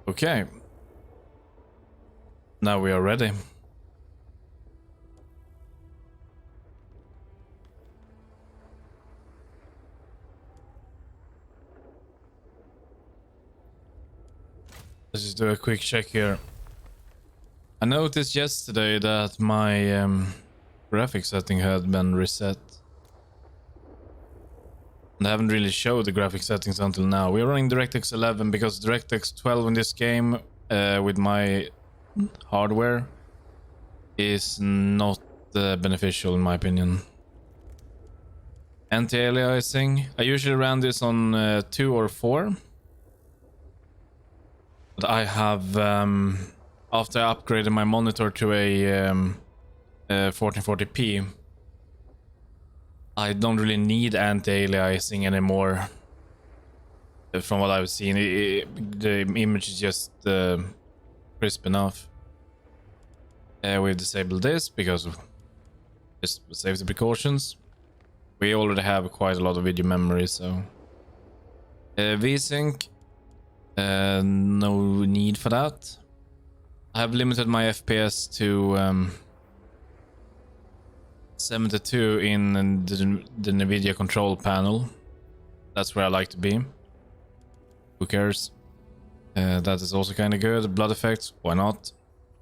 Okay. Now we are ready. Let's just do a quick check here. I noticed yesterday that my graphics setting had been reset. And I haven't really showed the graphic settings until now. We're running DirectX 11 because DirectX 12 in this game with my hardware is not beneficial in my opinion. Anti-aliasing. I usually ran this on 2 or 4. But I have, after I upgraded my monitor to a 1440p, I don't really need anti-aliasing anymore. From what I've seen, the image is just crisp enough. We've disabled this because of just safety precautions. We already have quite a lot of video memory, so VSync, no need for that. I have limited my FPS to 72 in the NVIDIA control panel. That's where I like to be. Who cares? That is also kind of good. Blood effects, why not?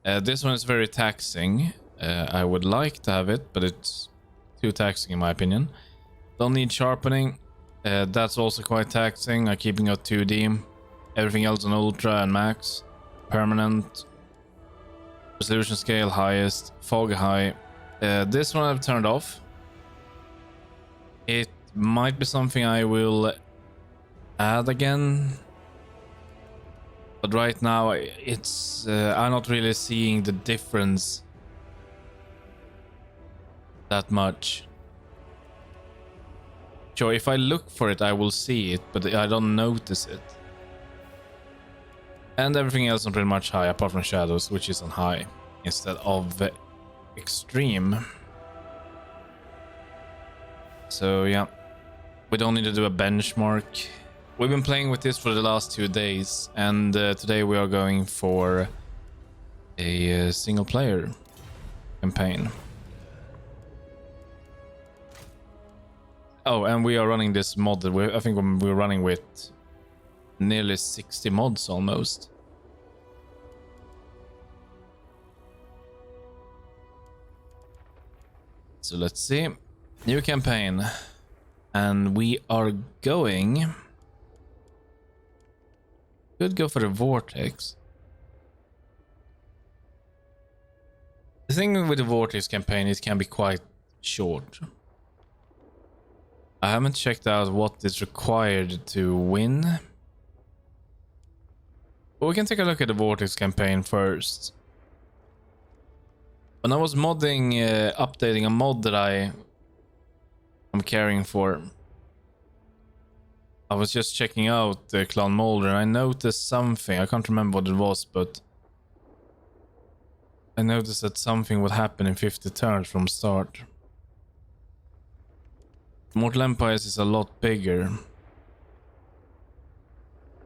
This one is very taxing. I would like to have it, but it's too taxing in my opinion. Don't need sharpening. That's also quite taxing. I'm keeping it 2D. Everything else on ultra and max. Permanent. Resolution scale highest. Fog high. This one I've turned off. It might be something I will add again. But right now it's I'm not really seeing the difference that much. Sure, if I look for it I will see it, but I don't notice it. And everything else on pretty much high, apart from shadows, which is on high instead of extreme. So yeah, we don't need to do a benchmark. We've been playing with this for the last 2 days, and today we are going for a single player campaign. Oh, and we are running this mod. I think we're running with nearly 60 mods almost. So let's see. New campaign. And we are going... Could go for the Vortex. The thing with the Vortex campaign is it can be quite short. I haven't checked out what is required to win. But we can take a look at the Vortex campaign first. When I was modding, updating a mod that I'm caring for, I was just checking out the clan Moulder and I noticed something. I can't remember what it was, but I noticed that something would happen in 50 turns from start. Mortal Empires is a lot bigger.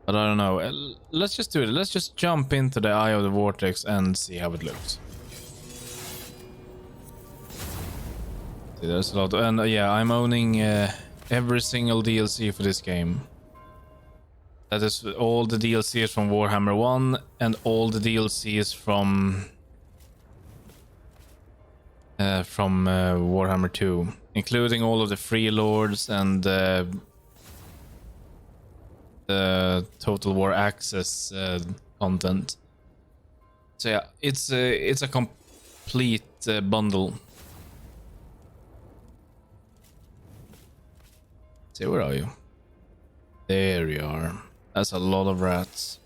But I don't know. Let's just do it. Let's just jump into the Eye of the Vortex and see how it looks. See, there's a lot. And yeah, I'm owning every single DLC for this game. That is all the DLCs from Warhammer 1 and all the DLCs from Warhammer 2, including all of the Free Lords and the Total War Access content. So yeah, it's a complete bundle. See, where are you? There you are. That's a lot of rats.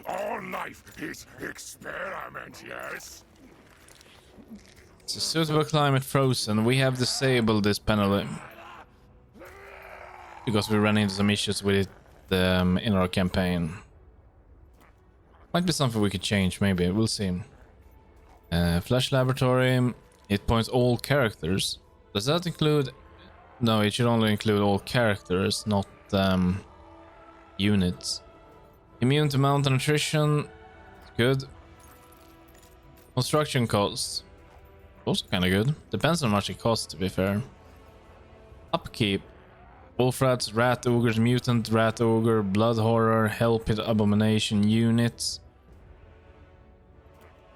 All life is experiment, yes? It's a suitable climate frozen. We have disabled this penalty because we ran into some issues with it in our campaign. Might be something we could change, maybe. We'll see. Flash Laboratory. It points all characters. Does that include... No, it should only include all characters, not units. Immune to mountain attrition. Good. Construction costs. Also kind of good. Depends on how much it costs, to be fair. Upkeep. Wolf rats, rat ogres, mutant rat ogre, blood horror, hell pit abomination units.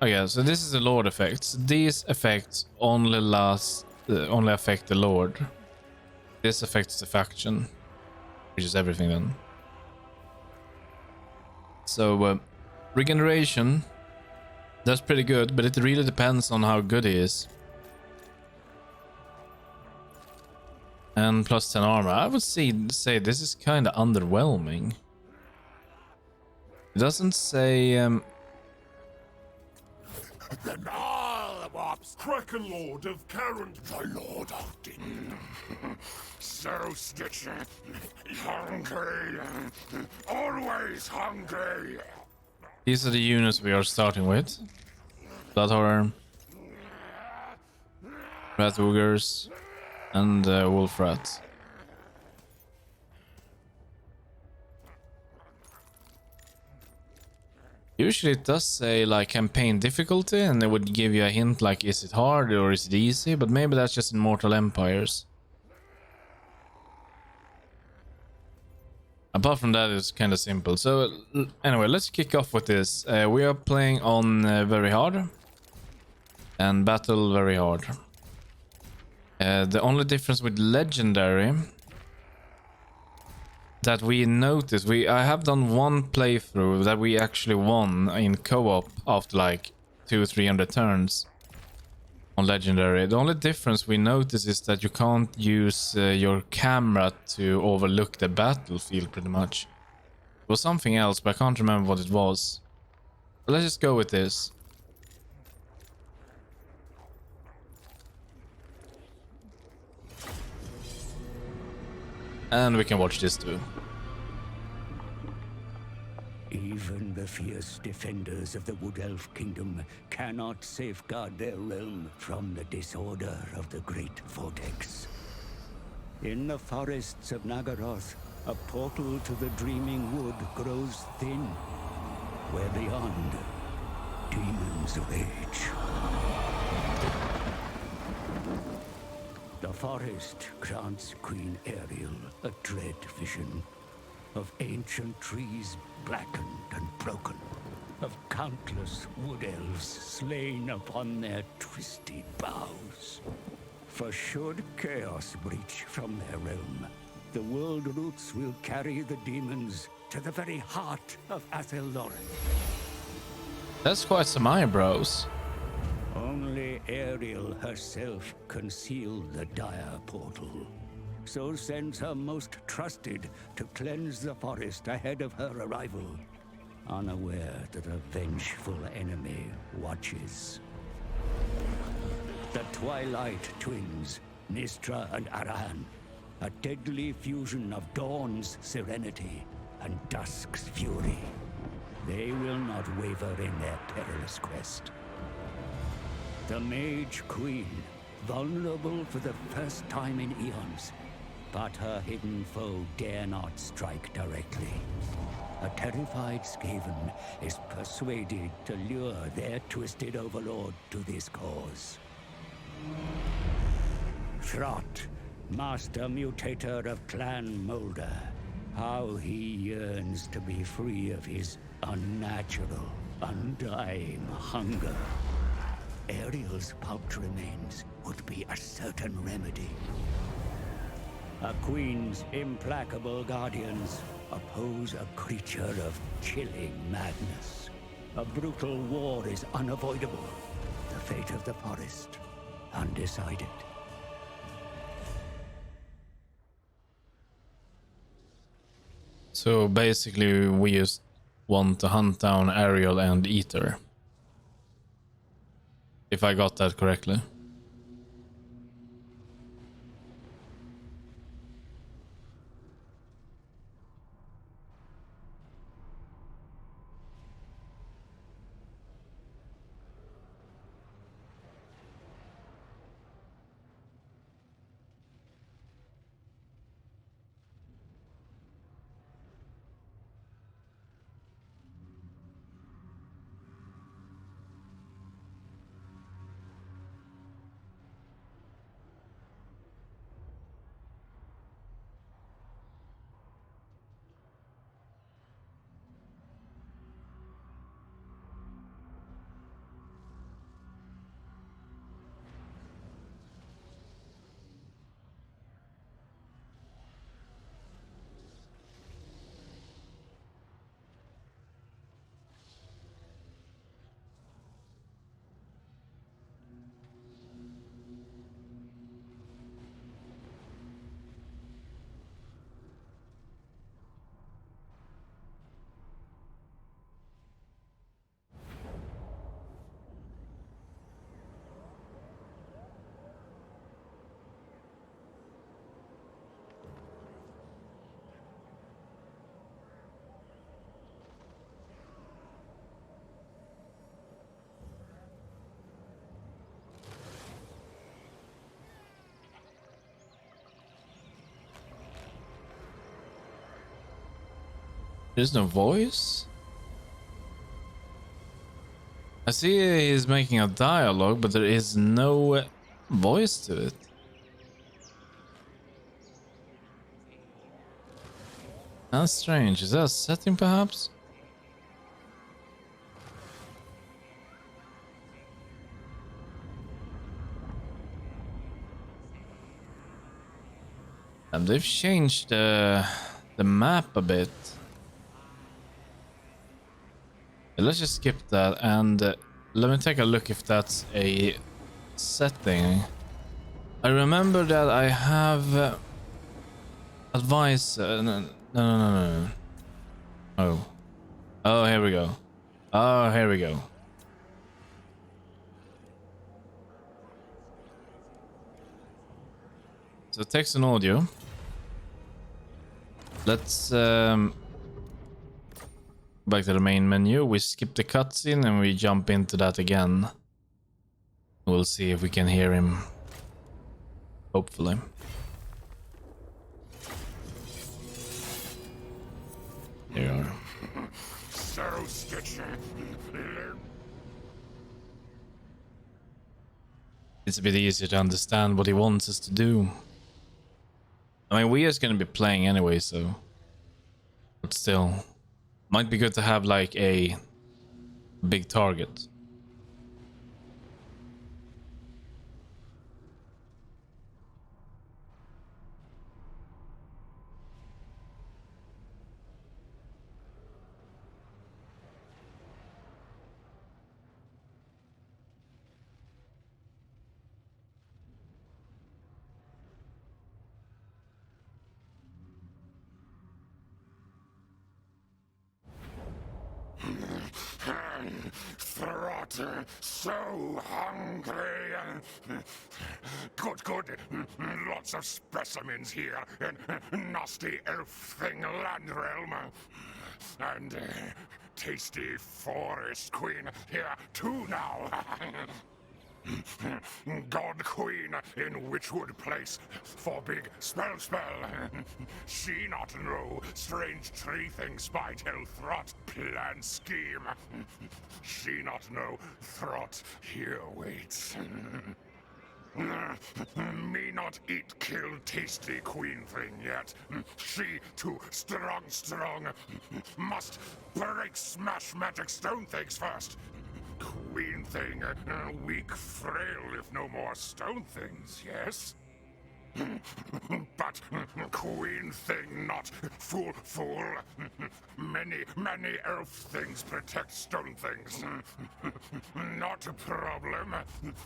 Okay, so this is the lord effects. These effects only only affect the lord. This affects the faction, which is everything then. So regeneration, that's pretty good, but it really depends on how good he is. And plus 10 armor. I would say this is kind of underwhelming. It doesn't say... The Nalwaps, Kraken Lord of Karen, the Lord of Din. So stitchy, hungry, always hungry. These are the units we are starting with. Blood horror, rat ogres, and wolf rats. Usually it does say like campaign difficulty, and it would give you a hint like is it hard or is it easy, but maybe that's just in Mortal Empires. Apart from that, it's kind of simple. So anyway, let's kick off with this. We are playing on very hard and battle very hard. The only difference with legendary that we noticed, I have done one playthrough that we actually won in co-op after like 200-300 turns on legendary. The only difference we noticed is that you can't use your camera to overlook the battlefield pretty much. It was something else, but I can't remember what it was. But let's just go with this. And we can watch this too. Even the fierce defenders of the Wood Elf Kingdom cannot safeguard their realm from the disorder of the Great Vortex. In the forests of Nagaroth, a portal to the Dreaming Wood grows thin, where beyond, demons rage. The forest grants Queen Ariel a dread vision of ancient trees blackened and broken, of countless wood elves slain upon their twisted boughs. For should chaos breach from their realm, the world roots will carry the demons to the very heart of Athelloren. That's quite some eyebrows. Only Ariel herself can seal the dire portal. So sends her most trusted to cleanse the forest ahead of her arrival, unaware that a vengeful enemy watches. The Twilight twins, Nistra and Aran, a deadly fusion of dawn's serenity and dusk's fury. They will not waver in their perilous quest. The Mage Queen, vulnerable for the first time in eons, but her hidden foe dare not strike directly. A terrified Skaven is persuaded to lure their twisted overlord to this cause. Throt, master mutator of Clan Moulder, how he yearns to be free of his unnatural, undying hunger. Ariel's pulped remains would be a certain remedy. A queen's implacable guardians oppose a creature of chilling madness. A brutal war is unavoidable. The fate of the forest, undecided. So basically we just want to hunt down Ariel and eat her. If I got that correctly. There's no voice? I see he's making a dialogue, but there is no voice to it. That's strange. Is that a setting, perhaps? And they've changed the map a bit. Let's just skip that and let me take a look if that's a setting. I remember that I have advice. No. Oh, here we go. Oh, here we go. So text and audio. Let's back to the main menu. We skip the cutscene and we jump into that again. We'll see if we can hear him. Hopefully. There you are. So Stitcher. It's a bit easier to understand what he wants us to do. I mean, we are going to be playing anyway, so... But still... Might be good to have, like, a... big target. Throat, so hungry. Good. Lots of specimens here in nasty elf thing land realm. And tasty forest queen here too now. God Queen in Witchwood Place for big spell. She not know strange tree things by tell Throt plan scheme. She not know Throt here waits. Me not eat kill tasty queen thing yet. She too strong. Must break smash magic stone things first. Queen thing, weak, frail, if no more stone things, yes? But queen thing not fool. Many elf things protect stone things. Not a problem.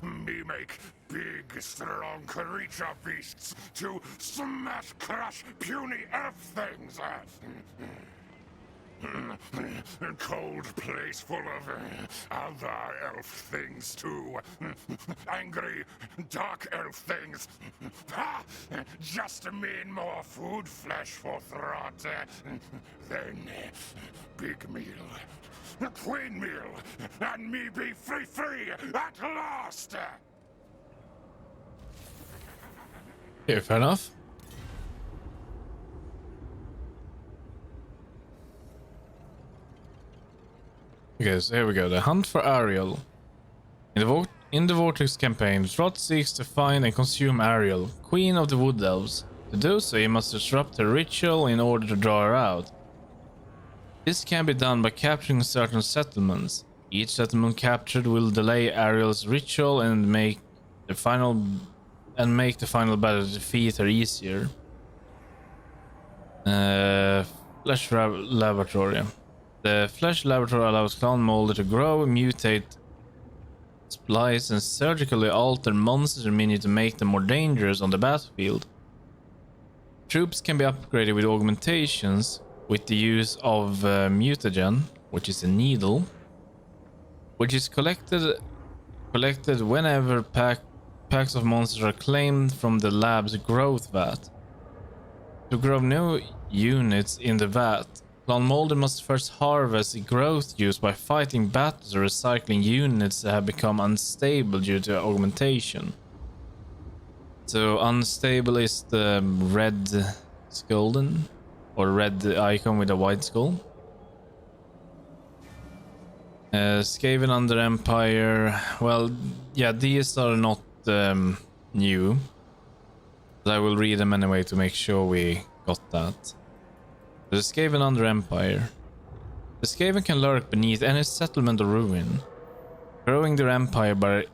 Me make big, strong creature beasts to smash, crush puny elf things. Cold place full of other elf things too. Angry, dark elf things. Ha! Just mean more food flesh for Throt. Then, big meal. Queen meal. And me be free at last! Okay, fair enough. Okay, so here we go. The hunt for Ariel. In the Vortex campaign, Throt seeks to find and consume Ariel, Queen of the Wood Elves. To do so, he must disrupt her ritual in order to draw her out. This can be done by capturing certain settlements. Each settlement captured will delay Ariel's ritual and make the final battle to defeat her easier. Flesh Laboratory. The Flesh Laboratory allows Clan Moulder to grow, mutate, splice, and surgically alter monsters and minions to make them more dangerous on the battlefield. Troops can be upgraded with augmentations with the use of mutagen, which is a needle, which is collected whenever packs of monsters are claimed from the lab's growth vat. To grow new units in the vat, Clan Moulder must first harvest the growth juice by fighting battles or recycling units that have become unstable due to augmentation. So unstable is the red skulden, or red icon with a white skull. Skaven under Empire. Well, yeah, these are not new. But I will read them anyway to make sure we got that. The Skaven under Empire. The Skaven can lurk beneath any settlement or ruin, growing their empire by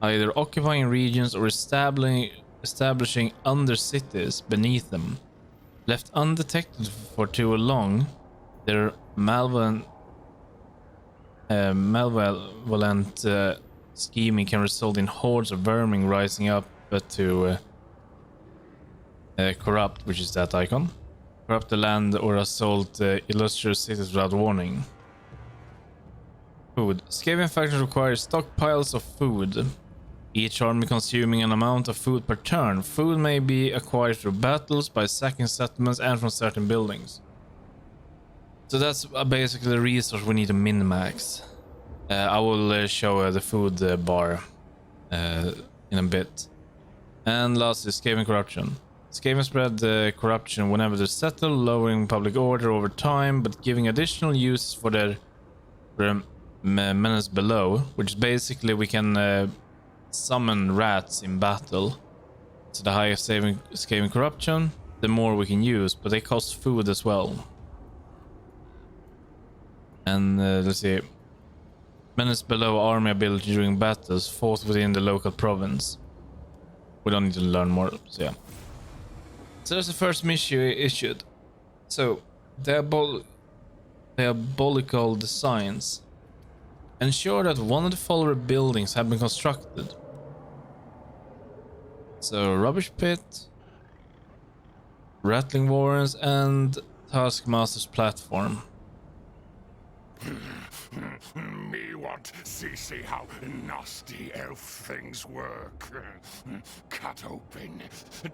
either occupying regions or establishing under-cities beneath them. Left undetected for too long, their malevolent scheming can result in hordes of vermin rising up to corrupt, which is that icon. Corrupt the land or assault illustrious cities without warning. Food. Skaven factions require stockpiles of food. Each army consuming an amount of food per turn. Food may be acquired through battles, by sacking settlements, and from certain buildings. So that's basically the resource we need to min-max. I will show the food bar in a bit. And lastly, Skaven corruption. Skaven spread corruption whenever they settle, lowering public order over time, but giving additional uses for their menace below, which is basically we can summon rats in battle. So the higher Skaven corruption, the more we can use, but they cost food as well. And let's see. Menace below army ability during battles fought within the local province. We don't need to learn more, so yeah. So there's the first mission issued. So, diabolical designs. Ensure that one of the following buildings have been constructed. So, rubbish pit, rattling warrens, and taskmaster's platform. Me want see how nasty elf things work. Cut open,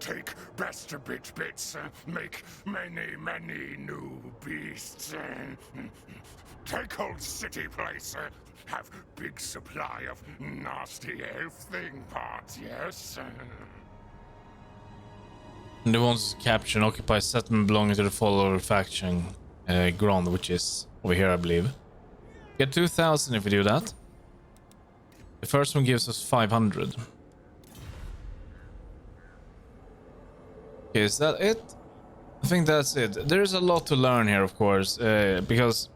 take best bits, make many new beasts. Take old city place, have big supply of nasty elf thing parts, yes? And they want to capture and occupy settlement belonging to the follower faction, Grond, which is over here, I believe. Get 2,000 if we do that. The first one gives us 500. Okay, is that it? I think that's it. There is a lot to learn here, of course, because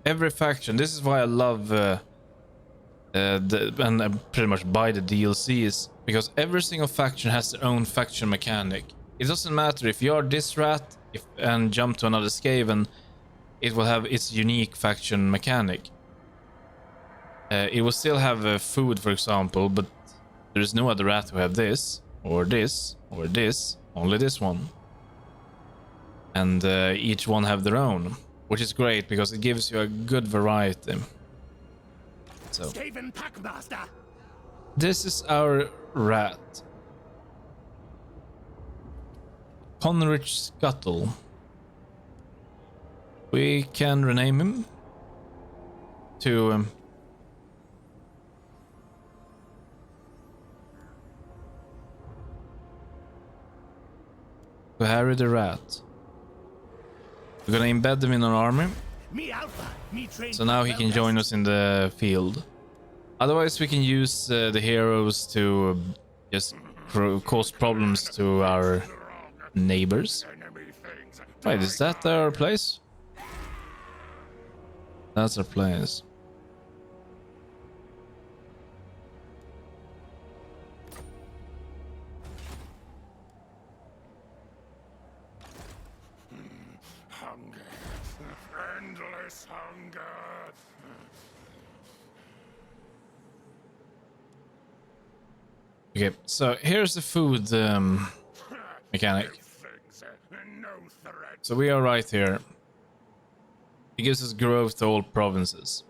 every faction. This is why I love and I pretty much buy the DLCs, because every single faction has their own faction mechanic. It doesn't matter if you're this rat and jump to another Skaven. It will have its unique faction mechanic. It will still have food, for example, but there is no other rat who have this, or this, or this, only this one. And each one have their own, which is great because it gives you a good variety. So, this is our rat. Conrich Scuttle. We can rename him to Harry the Rat. We're gonna embed them in our army, so now he can join us in the field. Otherwise, we can use the heroes to just cause problems to our neighbors. Wait, is that our place? That's our place. Hunger. Endless hunger. Okay, so here's the food mechanic. So we are right here. It gives us growth to all provinces.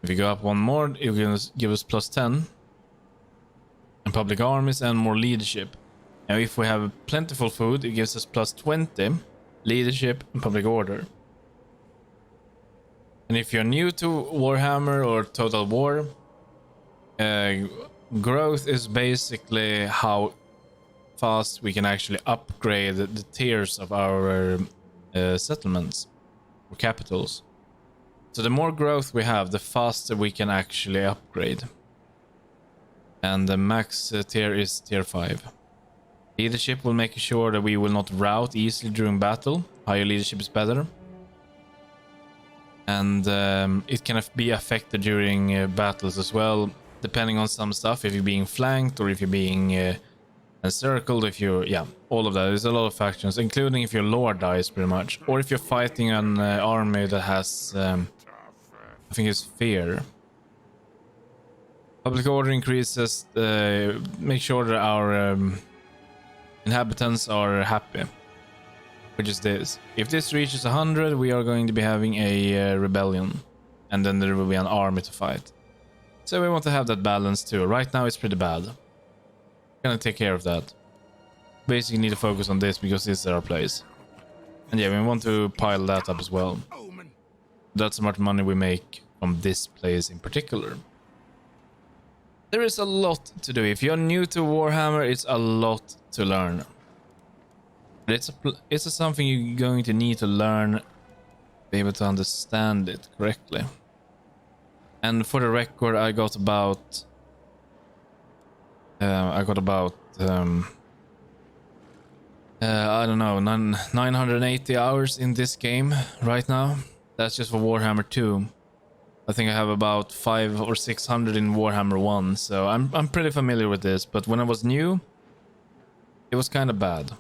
If we go up one more, it will give us plus 10. And public armies and more leadership. And if we have plentiful food, it gives us plus 20. Leadership and public order. And if you're new to Warhammer or Total War, growth is basically how fast we can actually upgrade the tiers of our settlements or capitals. So the more growth we have, the faster we can actually upgrade. And the max tier is tier 5. Leadership will make sure that we will not rout easily during battle. Higher leadership is better. And it can be affected during battles as well, depending on some stuff. If you're being flanked or if you're being encircled, if you're... yeah, all of that. There's a lot of factions, including if your lord dies pretty much. Or if you're fighting an army that has... I think it's fear. Public order increases, make sure that our inhabitants are happy, which is this. If this reaches 100, we are going to be having a rebellion, and then there will be an army to fight. So we want to have that balance too. Right now it's pretty bad. Gonna take care of that. Basically need to focus on this because this is our place. And yeah, we want to pile that up as well. That's how much money we make from this place in particular. There is a lot to do. If you're new to Warhammer, it's a lot to learn. It's something you're going to need to learn, be able to understand it correctly. And for the record, I got about I don't know, 980 hours in this game right now. That's just for Warhammer 2. I think I have about 500 or 600 in Warhammer 1, so I'm pretty familiar with this, but when I was new, it was kind of bad.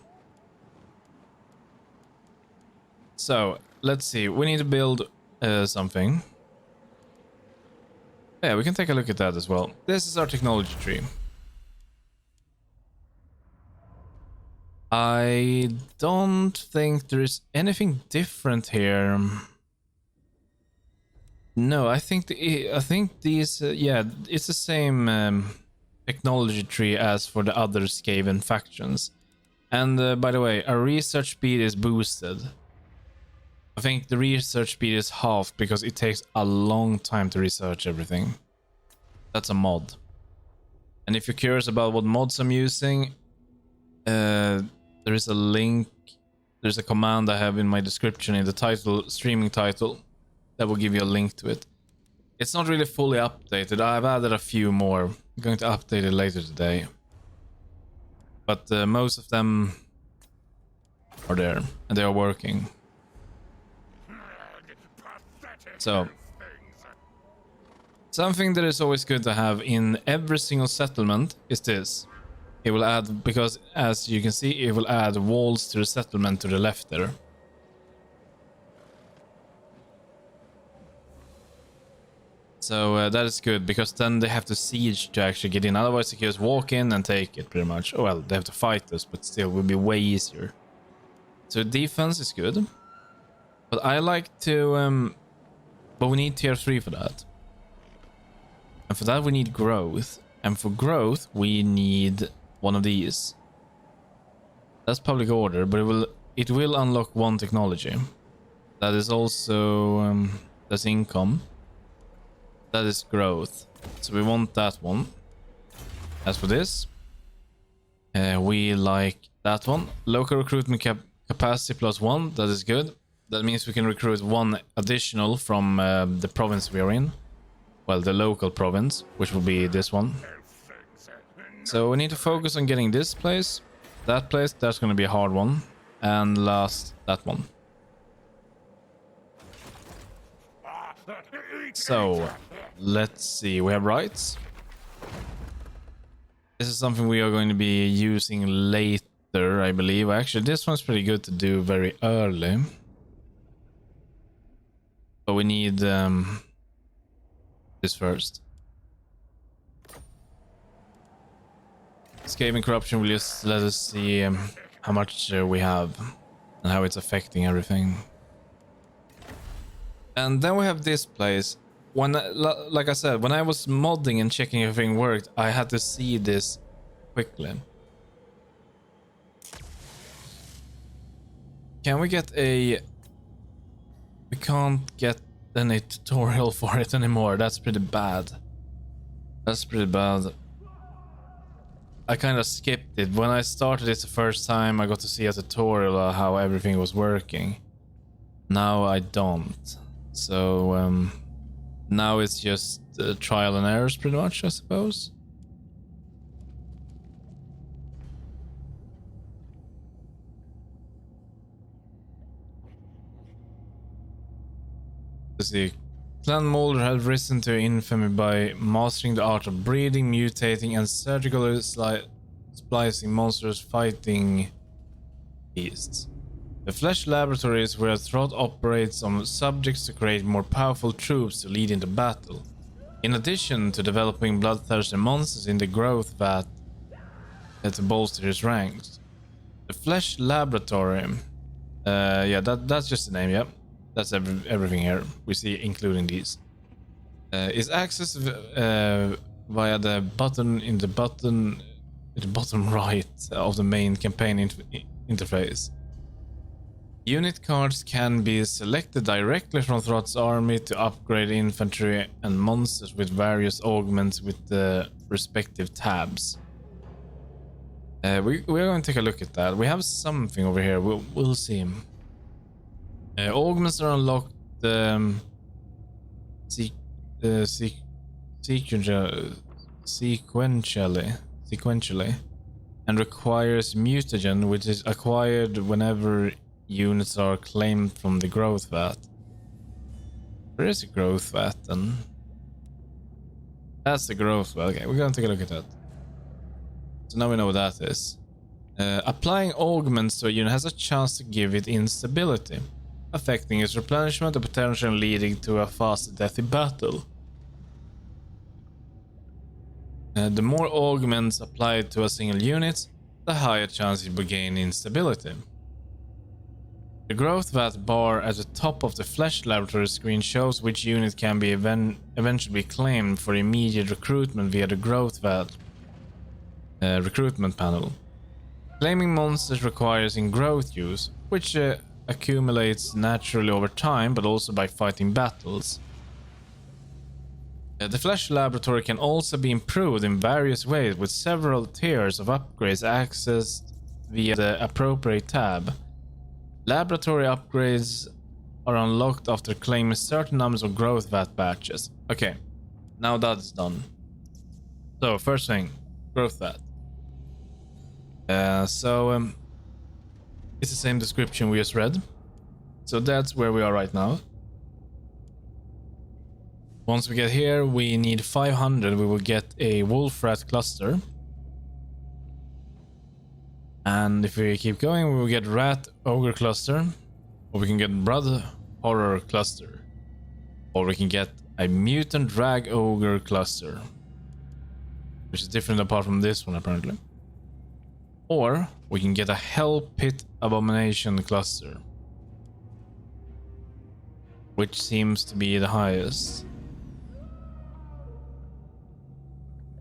So, let's see, we need to build something. Yeah, we can take a look at that as well. This is our technology tree. I don't think there is anything different here. No, I think these yeah, it's the same technology tree as for the other Skaven factions. And by the way, our research speed is boosted. I think the research speed is halved because it takes a long time to research everything. That's a mod. And if you're curious about what mods I'm using, there is a link, there's a command I have in my description in the title, streaming title. That will give you a link to it. It's not really fully updated. I've added a few more. I'm going to update it later today. But most of them are there and they are working. So, something that is always good to have in every single settlement is this. It will add, because as you can see, it will add walls to the settlement to the left there. So that is good, because then they have to siege to actually get in. Otherwise they can just walk in and take it pretty much. Oh, well, they have to fight us, but still it will be way easier. So defense is good. But I like to... but we need tier 3 for that. And for that we need growth. And for growth we need one of these. That's public order, but it will unlock one technology. That is also... that's income. That is growth. So we want that one. As for this, we like that one. Local recruitment capacity +1. That is good. That means we can recruit one additional from the province we are in. Well, the local province, which will be this one. So we need to focus on getting this place. That place, that's going to be a hard one. And last, that one. So, let's see. We have rights. This is something we are going to be using later, I believe. Actually, this one's pretty good to do very early. But we need this first. Skaven corruption will just let us see how much we have and how it's affecting everything. And then we have this place. When, like I said, when I was modding and checking everything worked, I had to see this quickly. Can we get a... We can't get any tutorial for it anymore. That's pretty bad. That's pretty bad. I kind of skipped it. When I started it the first time, I got to see a tutorial on how everything was working. Now I don't. So now it's just trial and errors pretty much, I suppose. Let's see. Clan Moulder had risen to infamy by mastering the art of breeding, mutating, and surgically splicing monsters fighting beasts. The Flesh Laboratory is where Throt operates on subjects to create more powerful troops to lead into battle. In addition to developing bloodthirsty monsters in the growth vat to bolster his ranks. The Flesh Laboratory, yeah, that's just the name, yeah. That's everything here we see, including these. Is accessed via the button in the bottom right of the main campaign interface. Unit cards can be selected directly from Throt's army to upgrade infantry and monsters with various augments with the respective tabs. We're going to take a look at that. We have something over here. We'll see. Augments are unlocked sequentially and requires mutagen, which is acquired whenever units are claimed from the growth vat. Where is the growth vat then? That's the growth vat. Okay, we're gonna take a look at that. So now we know what that is. Applying augments to a unit has a chance to give it instability, affecting its replenishment and potentially leading to a fast death in battle. The more augments applied to a single unit, the higher chance it will gain instability. The growth vat bar at the top of the Flesh Laboratory screen shows which unit can be eventually claimed for immediate recruitment via the growth vat recruitment panel. Claiming monsters requires in-growth use, which accumulates naturally over time, but also by fighting battles. The Flesh Laboratory can also be improved in various ways, with several tiers of upgrades accessed via the appropriate tab. Laboratory upgrades are unlocked after claiming certain numbers of growth vat batches. Okay, now that's done. So first thing, growth vat. It's the same description we just read. So that's where we are right now. Once we get here, we need 500. We will get a wolf rat cluster. And if we keep going, we will get rat ogre cluster. Or we can get blood horror cluster. Or we can get a mutant drag ogre cluster. Which is different apart from this one apparently. Or we can get a hell pit abomination cluster. Which seems to be the highest.